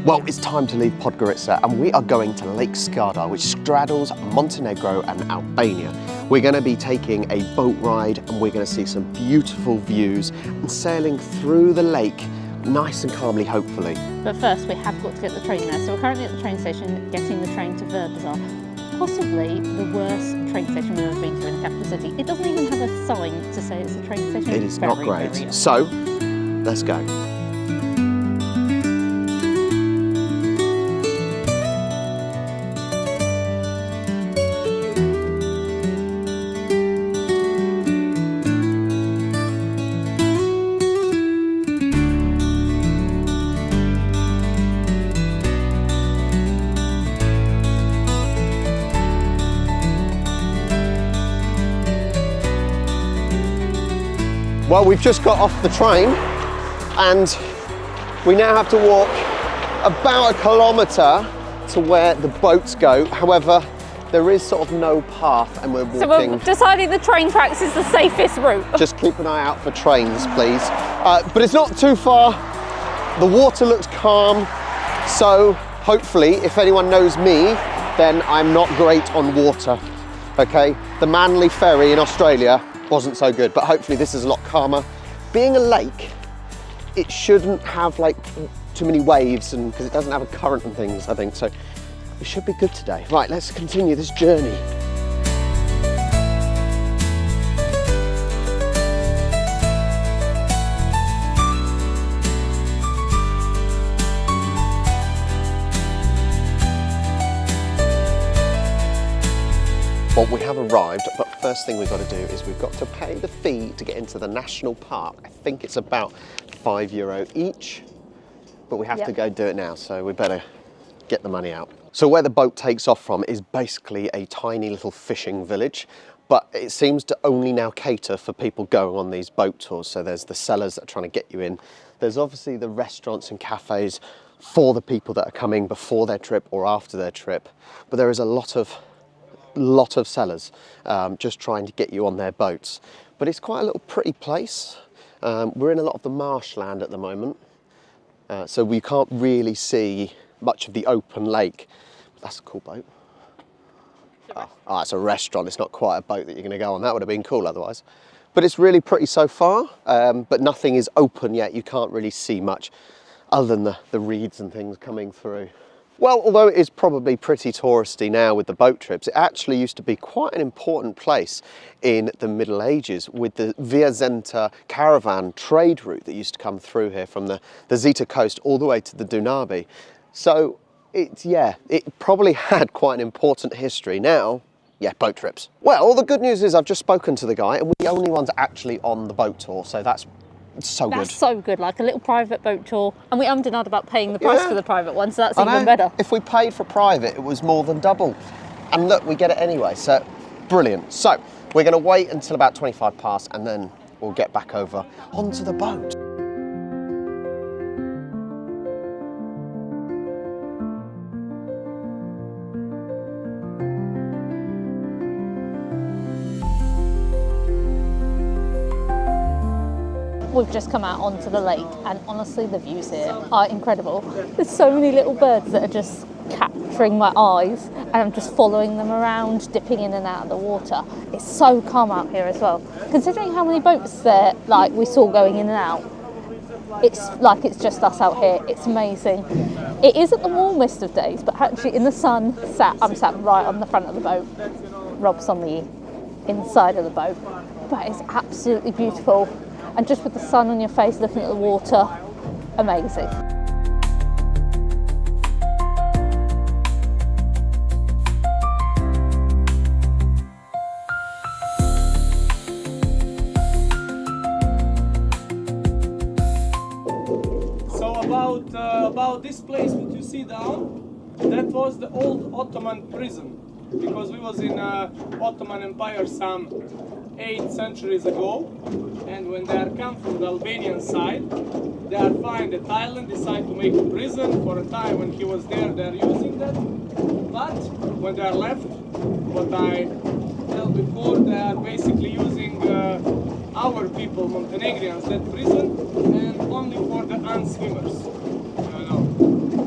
Well, it's time to leave Podgorica and we are going to Lake Skadar, which straddles Montenegro and Albania. We're going to be taking a boat ride and we're going to see some beautiful views and sailing through the lake nice and calmly, hopefully. But first we have got to get the train there. So we're currently at the train station getting the train to Verbazar. Possibly the worst train station we've ever been to in the capital city. It doesn't even have a sign to say it's a train station. It is not great. So, let's go. Well, we've just got off the train and we now have to walk about a kilometre to where the boats go. However, there is sort of no path and we're walking. So we're deciding the train tracks is the safest route. Just keep an eye out for trains, please. But it's not too far. The water looks calm. So hopefully, if anyone knows me, then I'm not great on water, okay? The Manly ferry in Australia wasn't so good, but hopefully this is a lot calmer. Being a lake, it shouldn't have like too many waves and because it doesn't have a current and things, I think. So it should be good today. Right, let's continue this journey. Well, we have arrived, but first thing we've got to do is we've got to pay the fee to get into the national park. I think it's about €5 each, but we have to go do it now, so we better get the money out. So where the boat takes off from is basically a tiny little fishing village, but it seems to only now cater for people going on these boat tours. So there's the sellers that are trying to get you in. There's obviously the restaurants and cafes for the people that are coming before their trip or after their trip, but there is a lot of sellers just trying to get you on their boats. But it's quite a little pretty place. We're in a lot of the marshland at the moment, so we can't really see much of the open lake. That's a cool boat. Oh, it's a restaurant. It's not quite a boat that you're going to go on. That would have been cool otherwise. But it's really pretty so far, but nothing is open yet. You can't really see much other than the reeds and things coming through. Well, although it is probably pretty touristy now with the boat trips, it actually used to be quite an important place in the Middle Ages with the Via Zenta caravan trade route that used to come through here from the Zeta coast all the way to the Dunabi. So it probably had quite an important history. Now, boat trips. Well, the good news is I've just spoken to the guy and we're the only ones actually on the boat tour, so that's so good. That's so good, like a little private boat tour. And we denied about paying the price for the private one, so that's even better. If we paid for private, it was more than double. And look, we get it anyway, so brilliant. So we're going to wait until about 25 past and then we'll get back over onto the boat. We've just come out onto the lake and honestly the views here are incredible. There's so many little birds that are just capturing my eyes and I'm just following them around, dipping in and out of the water. It's so calm out here as well. Considering how many boats there we saw going in and out, it's like it's just us out here. It's amazing. It isn't the warmest of days, but actually in the sun, I'm sat right on the front of the boat. Rob's on the inside of the boat, but it's absolutely beautiful. And just with the sun on your face, looking at the water, amazing. So about this place that you see down, that was the old Ottoman prison, because we was in Ottoman Empire some 8 centuries ago, and when they are come from the Albanian side, they are find that Thailand decide to make a prison. For a time when he was there, they are using that, but when they are left, what I tell before, they are basically using our people, Montenegrians, that prison, and only for the unswimmers,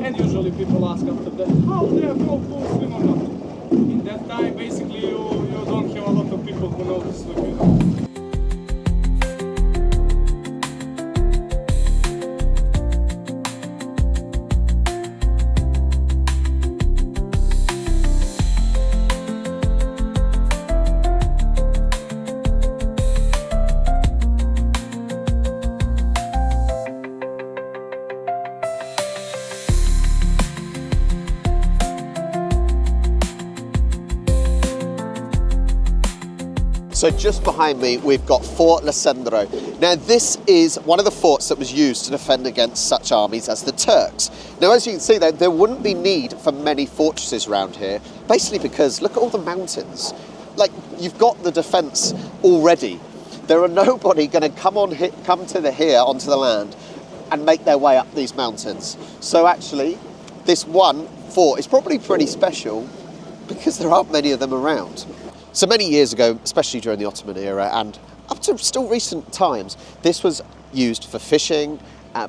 and usually usually people ask after that, how they are know who swim or not. In that time, basically, you don't have a lot of people who know to swim, you know. So just behind me, we've got Fort Lacendro. Now this is one of the forts that was used to defend against such armies as the Turks. Now as you can see there wouldn't be need for many fortresses around here, basically because look at all the mountains. Like, you've got the defence already. There are nobody going to come onto the land and make their way up these mountains. So actually, this one fort is probably pretty special because there aren't many of them around. So many years ago, especially during the Ottoman era and up to still recent times, this was used for fishing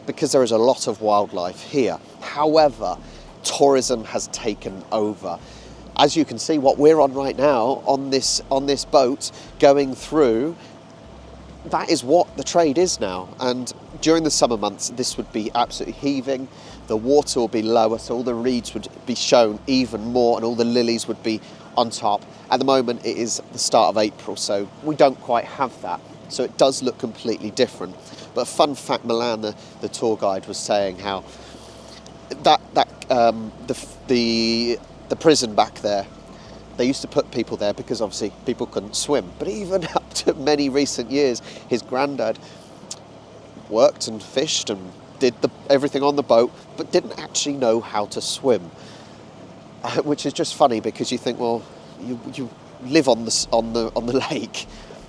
because there is a lot of wildlife here. However, tourism has taken over. As you can see, what we're on right now on this boat going through, that is what the trade is now. And during the summer months, this would be absolutely heaving. The water will be lower, so all the reeds would be shown even more and all the lilies would be on top. At the moment, it is the start of April, so we don't quite have that. So it does look completely different. But a fun fact, Milan, the tour guide, was saying how the prison back there, they used to put people there because obviously people couldn't swim. But even up to many recent years, his granddad worked and fished and did everything on the boat, but didn't actually know how to swim. Which is just funny because you think, well, you live on the lake,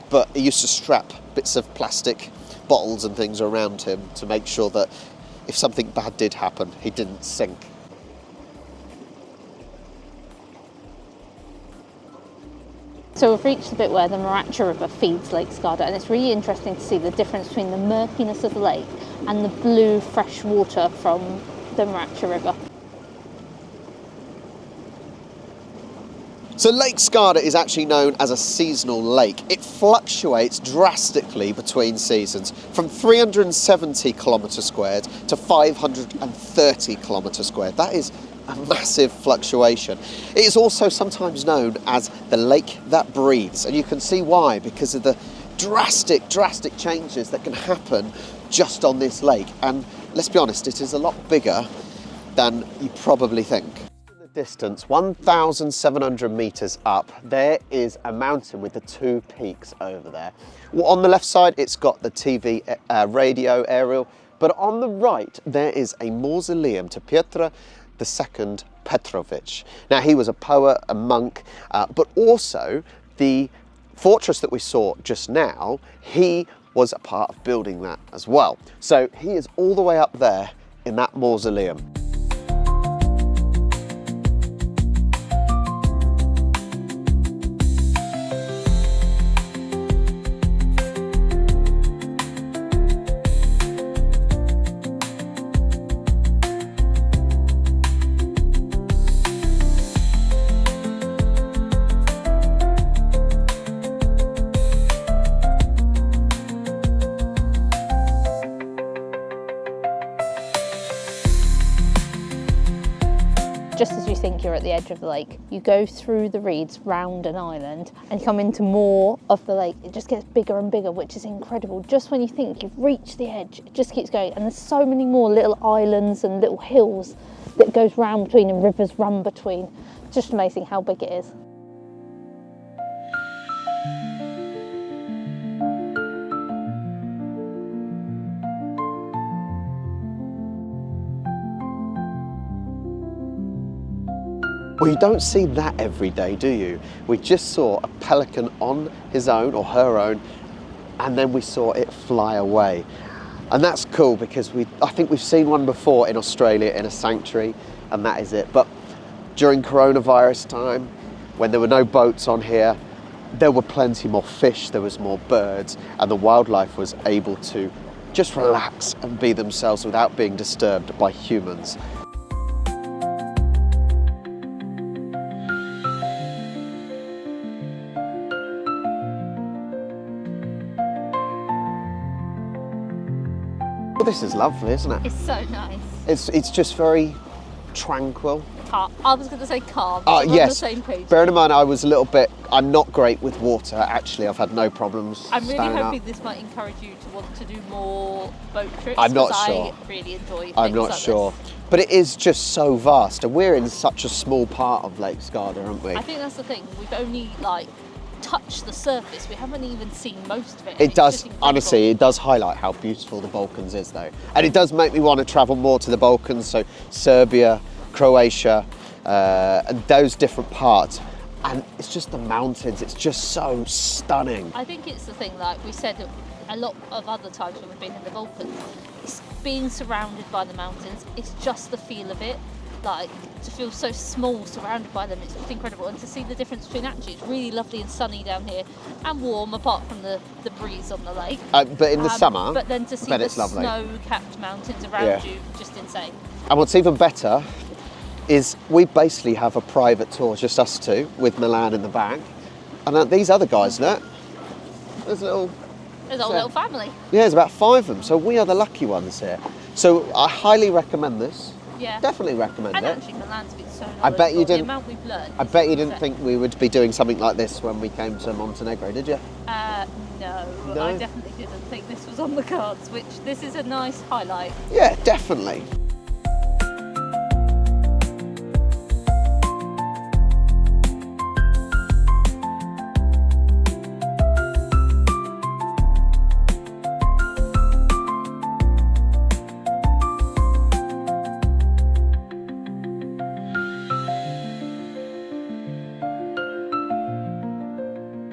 but he used to strap bits of plastic bottles and things around him to make sure that if something bad did happen, he didn't sink. So we've reached the bit where the Maracha River feeds Lake Skadar, and it's really interesting to see the difference between the murkiness of the lake and the blue fresh water from the Maracha River. So Lake Skadar is actually known as a seasonal lake. It fluctuates drastically between seasons, from 370 kilometres squared to 530 kilometres squared. That is a massive fluctuation. It is also sometimes known as the lake that breathes, and you can see why, because of the drastic changes that can happen just on this lake. And let's be honest, it is a lot bigger than you probably think. Distance 1,700 meters up, there is a mountain with the two peaks over there. Well, on the left side, it's got the TV radio aerial, but on the right, there is a mausoleum to Petar II Petrovic. Now, he was a poet, a monk, but also the fortress that we saw just now, he was a part of building that as well. So he is all the way up there in that mausoleum. Just as you think you're at the edge of the lake, you go through the reeds round an island and you come into more of the lake. It just gets bigger and bigger, which is incredible. Just when you think you've reached the edge, it just keeps going. And there's so many more little islands and little hills that goes round between and rivers run between. It's just amazing how big it is. Well, you don't see that every day, do you? We just saw a pelican on his own or her own, and then we saw it fly away. And that's cool because I think we've seen one before in Australia in a sanctuary, and that is it. But during coronavirus time, when there were no boats on here, there were plenty more fish, there was more birds, and the wildlife was able to just relax and be themselves without being disturbed by humans. Well, this is lovely, isn't it? It's so nice. It's just very tranquil. I was going to say calm. So we're on the Yes. same page. Bearing in mind, I'm not great with water. Actually, I've had no problems. I'm really staying hoping up. this might encourage you to want to do more boat trips. I'm not 'cause sure. I really enjoy things I'm not like sure. this. But it is just so vast, and we're in such a small part of Lake Skadar, aren't we? I think that's the thing. We've only like touched the surface. We haven't even seen most of it. and It it's does, just incredible. honestly, it does highlight how beautiful the Balkans is, though. And it does make me want to travel more to the Balkans, so Serbia, Croatia, and those different parts. And it's just the mountains, it's just so stunning. I think it's the thing, like we said a lot of other times when we've been in the Balkans, it's being surrounded by the mountains. It's just the feel of it. Like, to feel so small surrounded by them, it's just incredible. And to see the difference between actually it's really lovely and sunny down here and warm apart from the breeze on the lake. But in the summer, but then to see but the it's lovely. snow-capped mountains around Yeah. you, just insane. And what's even better is we basically have a private tour, just us two, with Milan in the back. And these other guys, look, there's a little... There's a whole little family. Yeah, there's about 5 of them, so we are the lucky ones here. So I highly recommend this. Yeah. Definitely recommend And it. actually, Milan's been so knowledgeable. I bet you The didn't- amount we've learned. I bet you didn't is think we would be doing something like this when we came to Montenegro, did you? No, No? I definitely didn't think this was on the cards, which this is a nice highlight. Yeah, definitely.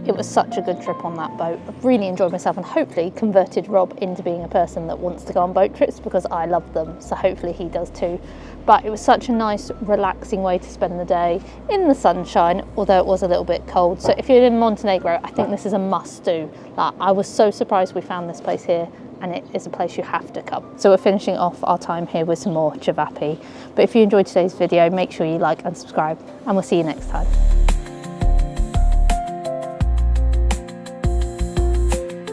It was such a good trip on that boat. I really enjoyed myself and hopefully converted Rob into being a person that wants to go on boat trips because I love them, so hopefully he does too. But it was such a nice, relaxing way to spend the day in the sunshine, although it was a little bit cold. So if you're in Montenegro, I think this is a must do. Like, I was so surprised we found this place here, and it is a place you have to come. So we're finishing off our time here with some more cevapi. But if you enjoyed today's video, make sure you like and subscribe, and we'll see you next time.